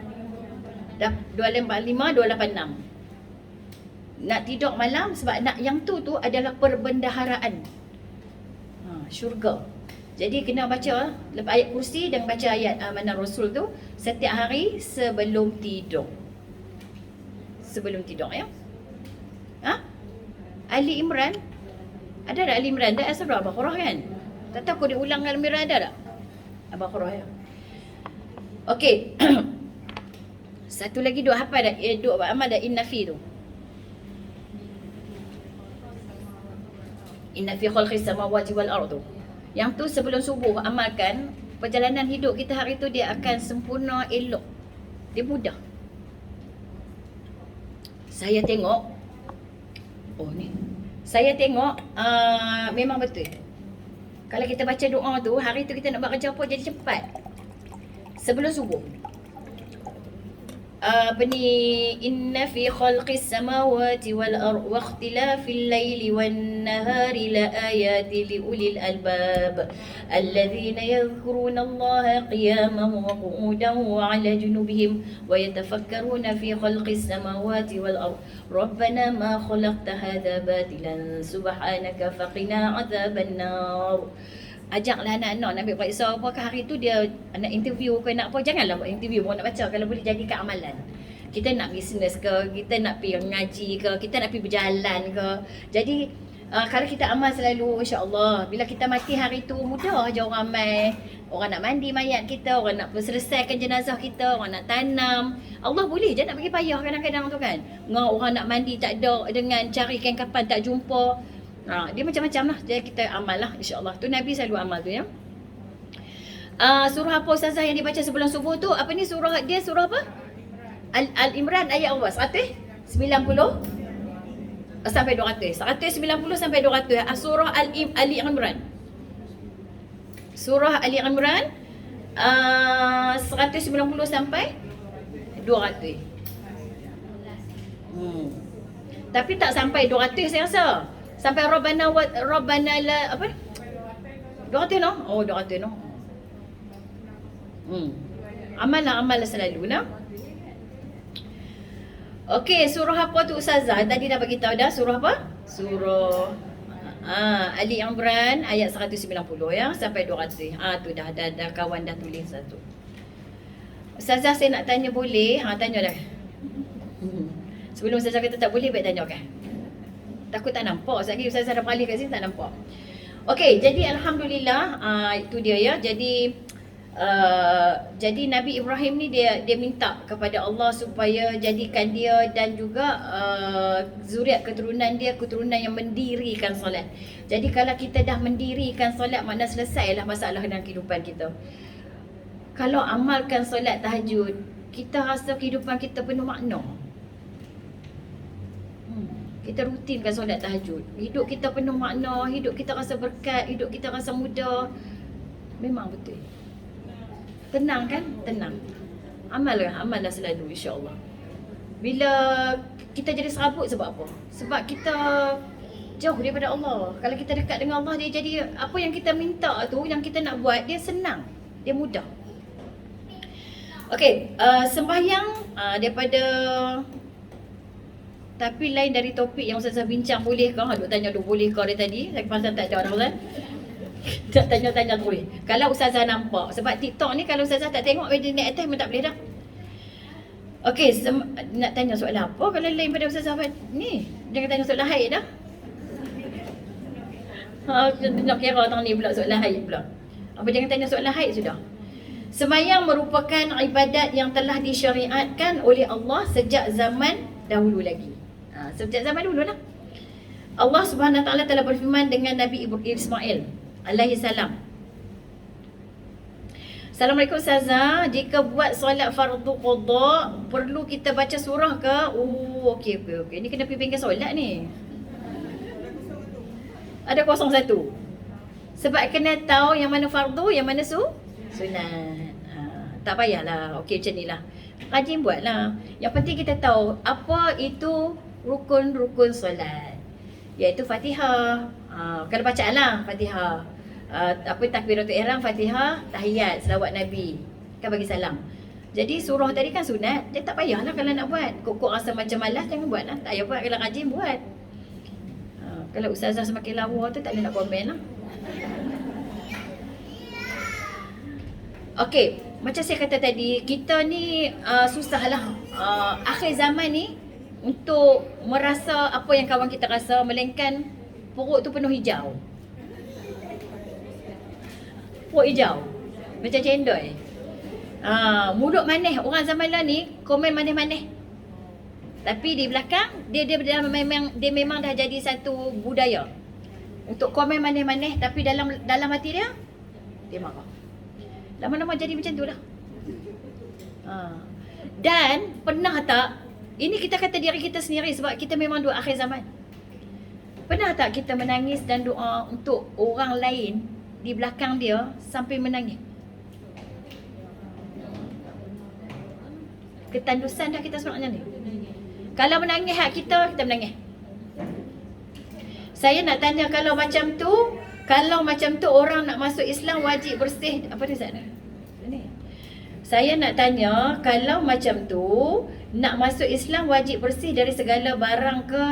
Dah 285, 286. Nak tidur malam sebab nak yang tu adalah perbendaharaan syurga. Jadi kena baca lepas ayat kursi dan baca ayat Amanar Rasul tu setiap hari sebelum tidur. Sebelum tidur ya. Ali Imran. Ada tak Ali Imran? Dah surah Al-Baqarah kan? Tak tahu kau diulang Ali Imran ada tak? Al-Baqarah ya. Okey. Satu lagi duk hafal dah. Duk amal dah inna fi tu. Inna fi khalqis samawati wal ardh. Yang tu sebelum subuh amalkan, perjalanan hidup kita hari tu dia akan sempurna, elok. Dia mudah. Saya tengok ni. Saya tengok memang betul. Kalau kita baca doa tu, hari tu kita nak buat kerja apa jadi cepat. Sebelum subuh. Inna fi khalqis samawati wal ardi wa ikhtilafil laili wan nahari la ayati li ulil albab alladhina yadhkuruna Allaha qiyaman wa qu'udan wa 'ala junubihim wa yatafakkaruna fi khalqis samawati wal ardi rabbana ma khalaqta hadha batilan subhanaka faqina 'adzaban nar. Ajaklah anak-anak nak ambil periksa apakah hari tu dia nak interview ke nak apa. Janganlah buat interview pun nak baca kalau boleh jadikan amalan. Kita nak bisnes ke, kita nak pergi ngaji ke, kita nak pergi berjalan ke. Jadi kalau kita amal selalu, insya-Allah bila kita mati hari tu mudah je orang ramai. Orang nak mandi mayat kita, orang nak selesaikan jenazah kita, orang nak tanam. Allah boleh je nak bagi payah kadang-kadang tu kan. Orang nak mandi tak ada dengan cari kain kapan tak jumpa. Dia macam-macam lah. Jadi kita amal lah insya-Allah. Tu Nabi selalu amal tu ya. Surah apa Ustazah yang dibaca sebelum subuh tu? Apa ni surah dia? Surah apa? Al-Imran ayat Allah 190 sampai 200. 190 sampai 200. Surah Ali Imran. Surah Ali Imran 190 sampai 200. Tapi tak sampai 200 saya rasa. Sampai Rabbana la apa? 200 no? Oh 200 no. Amal selalu nah. Okey, surah apa tu Ustazah? Tadi dah bagi tahu dah surah apa? Surah Ali Imran ayat 190 ya sampai 200. Tu dah kawan dah tulis satu. Ustazah saya nak tanya boleh? Tanya dah. Sebelum Ustazah kata tak boleh baik tanya kan. Takut tak nampak. Sekali Ustazah dah balik kat sini tak nampak. Okey, jadi alhamdulillah itu dia ya. Jadi Nabi Ibrahim ni dia minta kepada Allah supaya jadikan dia dan juga zuriat keturunan dia keturunan yang mendirikan solat. Jadi kalau kita dah mendirikan solat makna selesailah masalah dalam kehidupan kita. Kalau amalkan solat tahajud, kita rasa kehidupan kita penuh makna. Kita rutinkan solat tahajud. Hidup kita penuh makna, hidup kita rasa berkat, hidup kita rasa mudah. Memang betul. Tenang kan? Tenang. Amallah selalu insya-Allah. Bila kita jadi serabut sebab apa? Sebab kita jauh daripada Allah. Kalau kita dekat dengan Allah, dia jadi apa yang kita minta tu, yang kita nak buat, dia senang. Dia mudah. Okey, sembahyang daripada tapi lain dari topik yang Ustazah bincang boleh ke? Duk tanya boleh ke dari tadi? Saya pasal tak ada orang tak tanya boleh. Kalau Ustazah nampak sebab TikTok ni kalau Ustazah tak tengok video ni atas pun tak boleh dah. Okey, nak tanya soalan apa kalau lain pada Ustazah ni? Jangan tanya soalan haid dah. Nak kira orang ni pula soalan haid pula. Apa jangan tanya soalan haid sudah. Sembahyang merupakan ibadat yang telah disyariatkan oleh Allah sejak zaman dahulu lagi. Sejak zaman dulu lah. Allah Subhanahu Wa Taala telah berfirman dengan Nabi Ismail alaihi salam. Assalamualaikum Ustazah, jika buat solat fardu qada perlu kita baca surah ke? Okey. Ni kena pergi bengkel solat ni. Ada 01. Sebab kena tahu yang mana fardu, yang mana sunat. Tak payahlah. Okey macam nilah. Rajin buatlah. Yang penting kita tahu apa itu rukun-rukun solat. Iaitu Fatihah. Kalau bacaan lah Fatihah. Takbiratul ihram, Fatihah, tahiyat, selawat Nabi. Kan bagi salam. Jadi suruh tadi kan sunat, dia tak payahlah kalau nak buat. Kok rasa macam malas jangan buat lah. Tak payah buat, kalau rajin buat. Kalau ustazah semakin lawa tu tak ada nak komen lah. Okey, macam saya kata tadi, kita ni susahlah akhir zaman ni untuk merasa apa yang kawan kita rasa, melainkan perut tu penuh hijau. Perut hijau. Macam cendol. Mulut manis. Orang zaman lah ni komen manis-manis. Tapi di belakang dia memang dah jadi satu budaya. Untuk komen manis-manis, tapi dalam hati dia marah. Lama-lama jadi macam tu lah. Dan pernah tak, ini kita kata diri kita sendiri sebab kita memang dua akhir zaman. Pernah tak kita menangis dan doa untuk orang lain di belakang dia sampai menangis? Ketandusan dah kita sebenarnya ni. Kalau menangis hak kita menangis. Saya nak tanya, kalau macam tu orang nak masuk Islam wajib bersih. Apa dia sana? Ni. Saya nak tanya, kalau macam tu nak masuk Islam wajib bersih dari segala barang ke?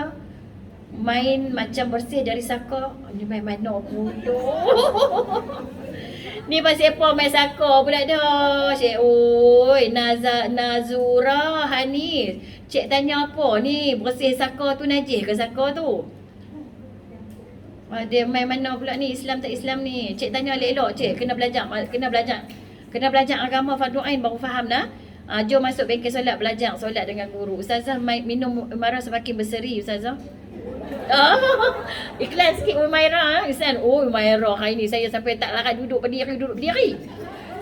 Main macam bersih dari saka? Ni main mana pula? Ni pasal apa main saka pula dah? Cik, oi, Nazura Hanis. Cik tanya apa ni? Bersih saka tu najis ke saka tu? Dia main mana pula ni? Islam tak Islam ni? Cik tanya elok-elok, cik. Kena belajar agama fardu ain baru faham dah. Jom masuk bengkel solat, belajar solat dengan guru. Ustazah minum Umairah semakin berseri, Ustazah. Iklan sikit Umairah, Ustaz. Oh, Umairah hari ni saya sampai tak larat duduk berdiri.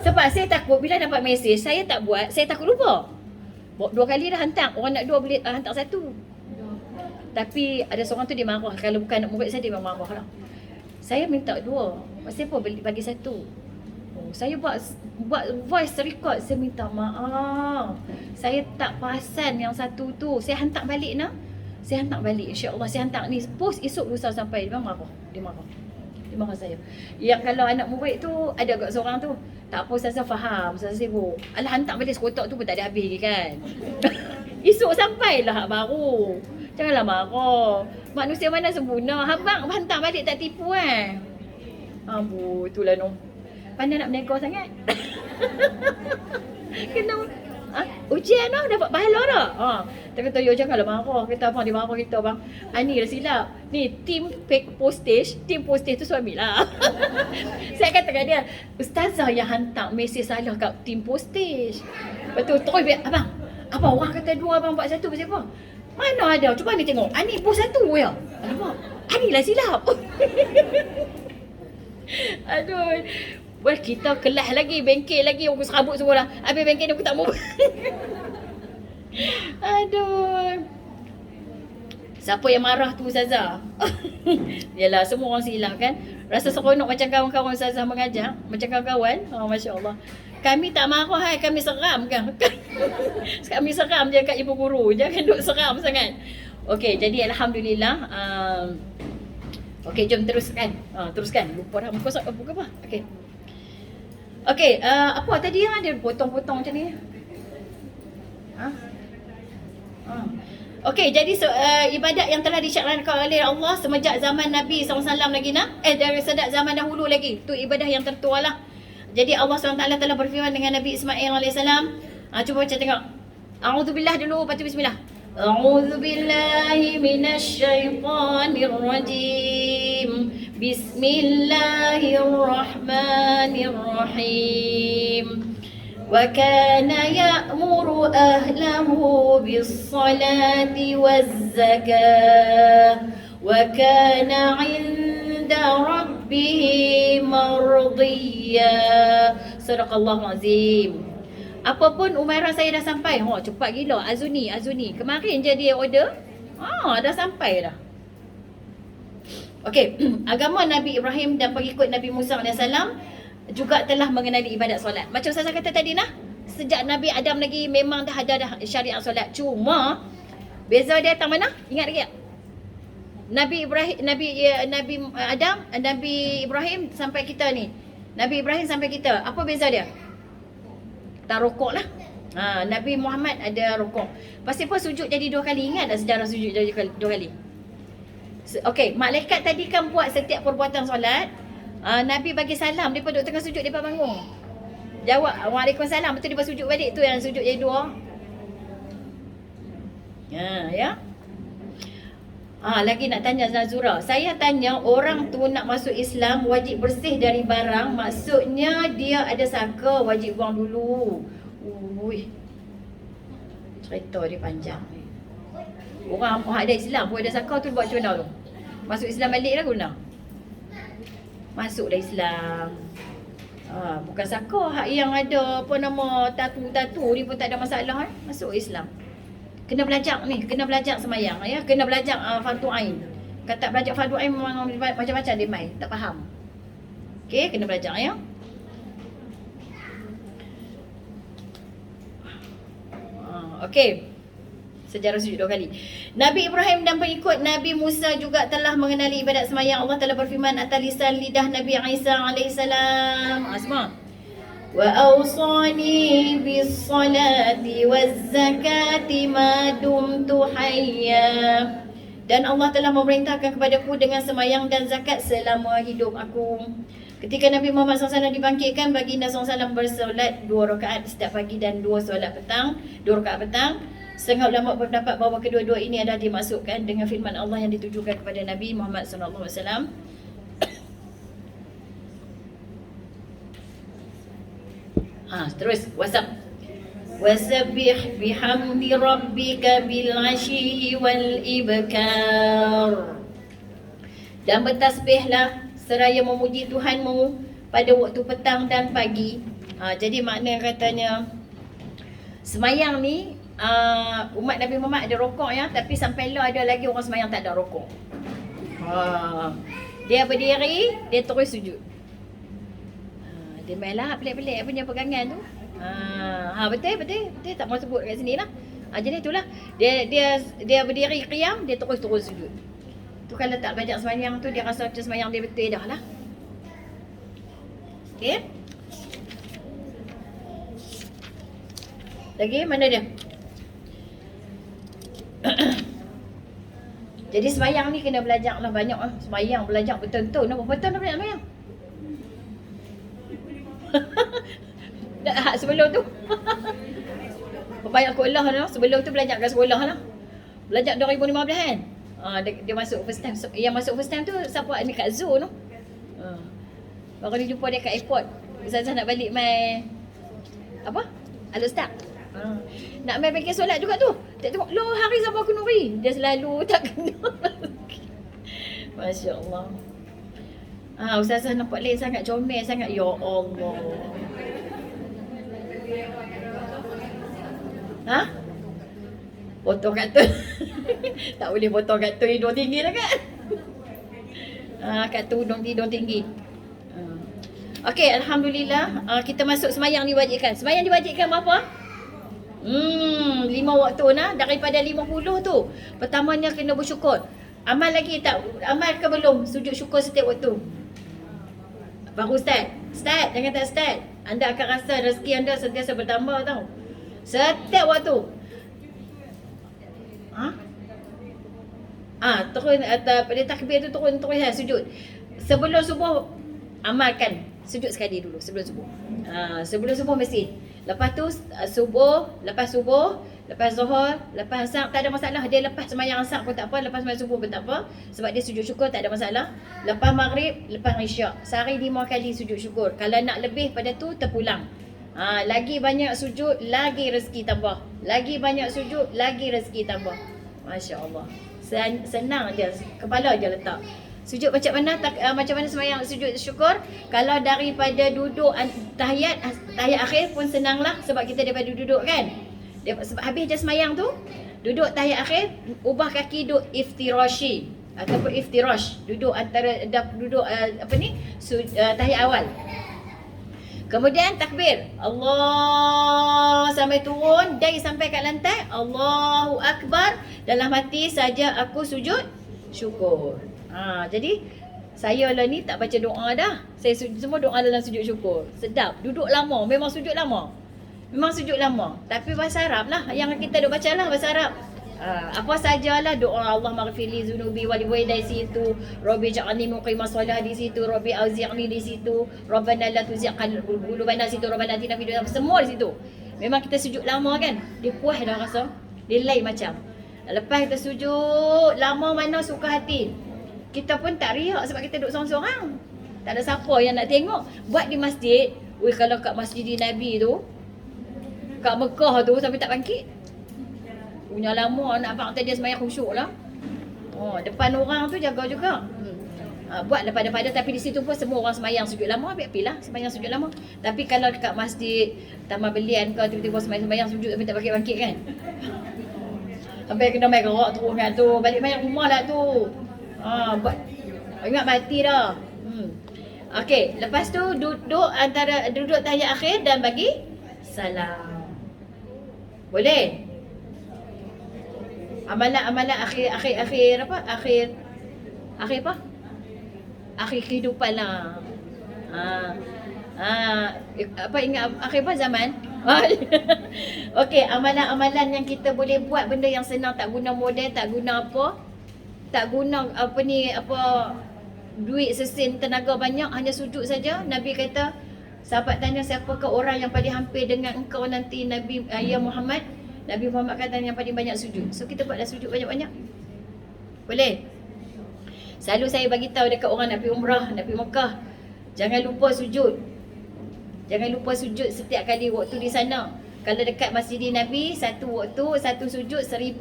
Sebab saya takut bila dapat mesej, saya tak buat, saya takut lupa. 2 kali dah hantar. Orang nak 2 boleh hantar 1. Tapi ada seorang tu dia marah. Kalau bukan anak murid saya, dia memang marah lah. Saya minta 2. Pasal apa bagi 1? Saya buat voice record. Saya minta maaf. Saya tak perasan yang 1 tu. Saya hantar balik nah. Saya hantar balik, insya-Allah saya hantar ni post esok lusa sampai. Dia marah. Dia marah saya. Yang kalau anak murid tu ada agak seorang tu, tak apa saya faham, saya sibuk. Alah hantar balik sekotak tu pun tak ada habis lagi kan. Esok sampailah hak baru. Janganlah marah. Manusia mana sempurna. Abang hantar balik tak tipu kan. Ambu itulah no. Pandai nak menego sangat. Kena ujian dah dapat pahala dah. Dia kata, "Yo janganlah marah." Kita abang dia marah kita bang. Ni dah silap. Ni tim postage tu suami lah. Saya kata kat dia, "Ustazah yang hantar mesej salah kat tim postage." Betul terus abang. Apa orang kata 2 abang buat 1 pasal apa? Mana ada? Cuba ni tengok. Ni post 1 ya. Alamak. Lah silap. Aduh. Wah, kita kelas lagi, bengkel lagi, aku serabut semua lah. Habis bengkel ni aku tak mau. Aduh. Siapa yang marah tu Ustazah? Yalah, semua orang silap kan. Rasa seronok macam kawan-kawan Ustazah mengajar. Macam kawan-kawan. Masya Allah. Kami tak marah, kami seram kan. Kami seram je kat ibu guru. Jangan duk seram sangat. Okey, jadi Alhamdulillah. Okey, jom teruskan. Teruskan. Lupa dah muka apa? Okey. Okey, apa tadi yang ada potong-potong macam ni? Okey, jadi ibadat yang telah disyariatkan oleh Allah semenjak zaman Nabi SAW lagi dari sejak zaman dahulu lagi. Tu ibadah yang tertua lah. Jadi Allah SWT telah berfirman dengan Nabi Ismail AS. Cuba baca tengok. A'udzubillah dulu, baca bismillah. A'udzubillahi minasyaitanirrajim. Bismillahirrahmanirrahim. وكان يأمر أهله بالصلاة والزكاة وكان عند ربه مرضيا. صدق الله العظيم. Apapun Umairah saya dah sampai. Cepat gila. Azuni. Kemarin je dia order. Dah sampai dah. Okey, agama Nabi Ibrahim dan pengikut Nabi Musa AS juga telah mengenali ibadat solat. Macam saya kata tadi sejak Nabi Adam lagi memang dah ada syariat solat. Cuma beza dia tak mana? Ingat lagi tak? Nabi Ibrahim sampai kita ni. Nabi Ibrahim sampai kita. Apa beza dia? Tak rokok lah. Nabi Muhammad ada rukuk. Pasti pun sujud jadi 2 kali. Ingat tak sejarah sujud jadi 2 kali? Okey, malaikat tadi kan buat setiap perbuatan solat. Nabi bagi salam, dia duduk tengah sujud, dia bangun. Jawab, Waalaikumsalam. Betul dia sujud balik. Tu yang sujud jadi 2. Ya. Lagi nak tanya Nazura. Saya tanya, orang tu nak masuk Islam wajib bersih dari barang. Maksudnya dia ada saka, wajib buang dulu. Cerita dia panjang. Orang ada Islam pun ada saka tu buat macam mana tu? Masuk Islam balik lah guna. Masuk dah Islam. Bukan saka, hak yang ada apa nama tatu-tatu ni pun tak ada masalah. Masuk Islam. Kena belajar ni, kena belajar semayang ya, kena belajar fardu ain. Kata belajar fardu ain memang macam-macam dia mai, tak faham. Okey, kena belajar ya. Okey. Sejarah sujud 2 kali. Nabi Ibrahim dan pengikut Nabi Musa juga telah mengenali ibadat semayang. Allah telah berfirman atas lisan lidah Nabi Isa alaihissalam. Asma. Wa awsani bis salati waz zakati ma dumtu hayya. Dan Allah telah memerintahkan kepadaku dengan semayang dan zakat selama hidup aku. Ketika Nabi Muhammad SAW dibangkitkan, baginda SAW bersolat 2 rakaat setiap pagi dan 2 solat petang, 2 rakaat petang. Setengah ulama berpendapat bahawa kedua-dua ini adalah dimasukkan dengan firman Allah yang ditujukan kepada Nabi Muhammad SAW. Terus WhatsApp. Wasabbih bihamdi rabbika bil asyi wal ibkar. Dan bertasbihlah seraya memuji Tuhanmu pada waktu petang dan pagi. Jadi makna katanya semayang ni umat Nabi Muhammad ada rokok ya, tapi sampai lah ada lagi orang semayang tak ada rokok. Dia berdiri, dia terus sujud. Dia mainlah pelik-pelik punya pegangan tu. Betul tak mau sebut kat sini lah. Jadi itulah dia berdiri qiyam, dia terus sujud. Tu kalau tak belajar semayang tu, dia rasa macam semayang dia betul dah lah. Okey. Lagi mana dia? Jadi semayang ni kena belajar lah banyak lah. Semayang belajar betul-betul. Berapa betul nak belajar semayang? Sebelum tu banyak sekolah lah. Sebelum tu belajar kat sekolah lah. Belajar 2015 kan. Dia masuk first time. Yang masuk first time tu siapa ni kat zoo tu. Baru dia jumpa dia kat airport. Ustazah nak balik mai apa? Al-Ustaz. Nak main pergi solat juga tu. Tak tengok, loh hari sama aku Nuri. Dia selalu tak kena. Masya Allah. Ustazah nampak lain sangat, comel sangat. Ya Allah. Potong kat tu. Tak boleh potong kat tu, hidung tinggi lah kan. Kat tu hidung tinggi. Okey, Alhamdulillah. Kita masuk semayang diwajibkan. Semayang diwajibkan berapa? 5 waktu nah, daripada 50 tu. Pertamanya kena bersyukur. Amal lagi tak? Amal ke belum? Sujud syukur setiap waktu. Baru start. Jangan tak start. Anda akan rasa rezeki anda sentiasa bertambah tau. Setiap waktu. Turun pada takbir tu turun sujud. Sebelum subuh amalkan sujud sekali dulu sebelum subuh. Sebelum subuh mesti. Lepas tu subuh, lepas zuhur, lepas asar tak ada masalah. Dia lepas sembahyang asar pun tak apa, lepas sembahyang subuh pun tak apa, sebab dia sujud syukur tak ada masalah. Lepas maghrib, lepas isyak, sehari 5 kali sujud syukur. Kalau nak lebih pada tu terpulang. Lagi banyak sujud, lagi rezeki tambah. Lagi banyak sujud, lagi rezeki tambah. Masya-Allah. Senang je, kepala je letak. Sujud macam mana? Macam mana sembahyang sujud syukur? Kalau daripada duduk tahiyat akhir pun senanglah, sebab kita daripada duduk kan. Sebab habis je sembahyang tu, duduk tahiyat akhir, ubah kaki duduk iftirashi ataupun iftirash, duduk antara tahiyat awal. Kemudian takbir, Allah sampai turun, dari sampai kat lantai, Allahu Akbar. Dalam hati saja aku sujud syukur. Jadi saya lah ni tak baca doa dah. Saya semua doa dalam sujud syukur. Sedap. Duduk lama. Memang sujud lama. Memang sujud lama. Tapi bahasa Arab lah. Yang kita dah baca lah bahasa Arab. Apa sajalah doa Allah maghfirli zunubi wali walidayya di situ, Rabbi ja'alni muqimas shalah di situ, Rabbi auzi'ni di situ, Rabbana la tuzigh qulubana di situ, Rabbana atina fid dunya semua di situ. Memang kita sujud lama kan. Dia puas dah rasa. Dia lain macam. Lepas kita sujud lama mana suka hati. Kita pun tak riak sebab kita duduk sorang-sorang. Tak ada siapa yang nak tengok. Buat di masjid. Kalau kat Masjid Nabi tu, kat Mekah tu sampai tak bangkit. Punya lama nak abang tadi dia sembahyang khusyuk lah. Depan orang tu jaga juga. Buat pada tapi di situ pun semua orang sembahyang sujud lama, ambil lah sembahyang sujud lama. Tapi kalau dekat masjid Taman Belian ke tiba-tiba sembahyang sujud tapi tak bangkit kan. Sampai kena main gerak terus kan tu. Balik main rumah lah tu. Buat ingat mati dah. Okey, lepas tu duduk tahiyat akhir dan bagi salam. Boleh? Amalan akhir apa? Akhir apa? Akhir kehidupan lah. Apa ingat akhir apa zaman? Okey, amalan-amalan yang kita boleh buat, benda yang senang, tak guna modal, tak guna apa. Tak guna duit sesin, tenaga banyak, hanya sujud saja. Nabi kata, sahabat tanya siapakah orang yang paling hampir dengan engkau nanti Nabi ya Muhammad. Nabi Muhammad kata yang paling banyak sujud. So kita buatlah sujud banyak-banyak. Boleh? Selalu saya bagi tahu dekat orang nak pergi umrah, nak pergi Mekah, jangan lupa sujud. Jangan lupa sujud setiap kali waktu di sana. Kalau dekat Masjid Nabi, satu waktu, satu sujud 1000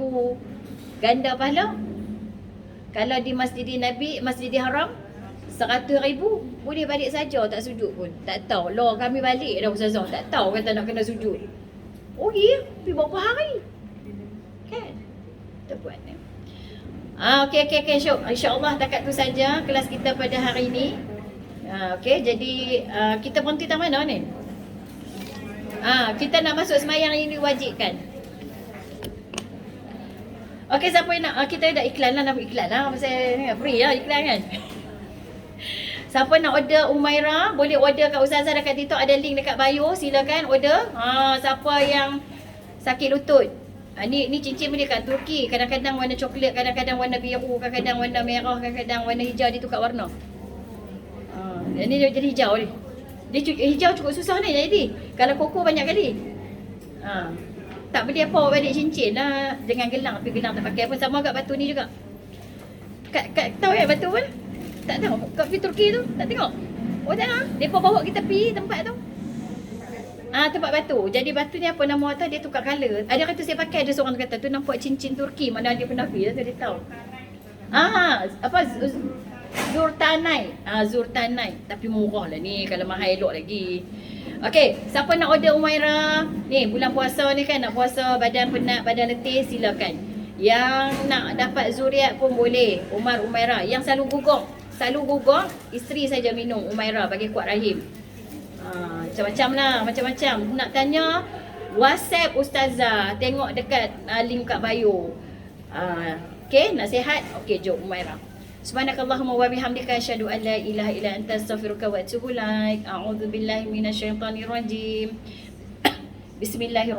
ganda pahala. Kalau di Masjid Nabi, Masjidil Haram, 100,000. Boleh balik saja tak sujud pun. Tak tahu. Loh, kami balik dah Ustazah. Tak tahu kata nak kena sujud. Oh ya, pergi berapa hari? Kan? Kita buat ni. Okey. InsyaAllah takat tu saja kelas kita pada hari ini. Okey, jadi kita berhenti tak mana ni? Kita nak masuk sembahyang yang diwajibkan. Okey, siapa yang nak? Kita dah iklan lah, nak iklan lah. Pasal free lah iklan kan? Siapa nak order Umairah, boleh order kat Ustazah dekat TikTok, ada link dekat bio, silakan order. Siapa yang sakit lutut. Ni cincin boleh kat Turki, kadang-kadang warna coklat, kadang-kadang warna biru, kadang-kadang warna merah, kadang-kadang warna hijau, dia tukar warna. Ni dia jadi hijau ni. Dia hijau cukup susah ni jadi. Kalau koko banyak kali. Tak boleh apa balik cincin lah dengan gelang, tapi gelang tak pakai pun sama kat batu ni juga. Tahu ya batu pun? Tak tahu. Kat Turki tu tak tengok. Oh tak tahu. Depa bawa kita pergi tempat tu. Tempat batu. Jadi batu ni apa nama tu, dia tukar color. Ada kata saya pakai, ada seorang kata tu nampak cincin Turki, mana dia pernah pergi, dia tahu. Apa Zurtanite. Zurtanite. Tapi murah lah ni, kalau mahal elok lagi. Okey, siapa nak order Umairah? Ni bulan puasa ni kan, nak puasa badan penat, badan letih, silakan. Yang nak dapat zuriat pun boleh. Umairah. Yang selalu gugur, isteri saja minum Umairah bagi kuat rahim. Macam-macam lah, macam-macam. Nak tanya, WhatsApp Ustazah, tengok dekat link kat bio. Okey, nak sihat? Okey, jom Umairah. Subhanakallahumma wa bihamdika asyhadu an la ilaha illa anta astaghfiruka wa atubu ilaik. A'udzubillahi minasyaitonirrajim. Bismillahirrahmanirrahim.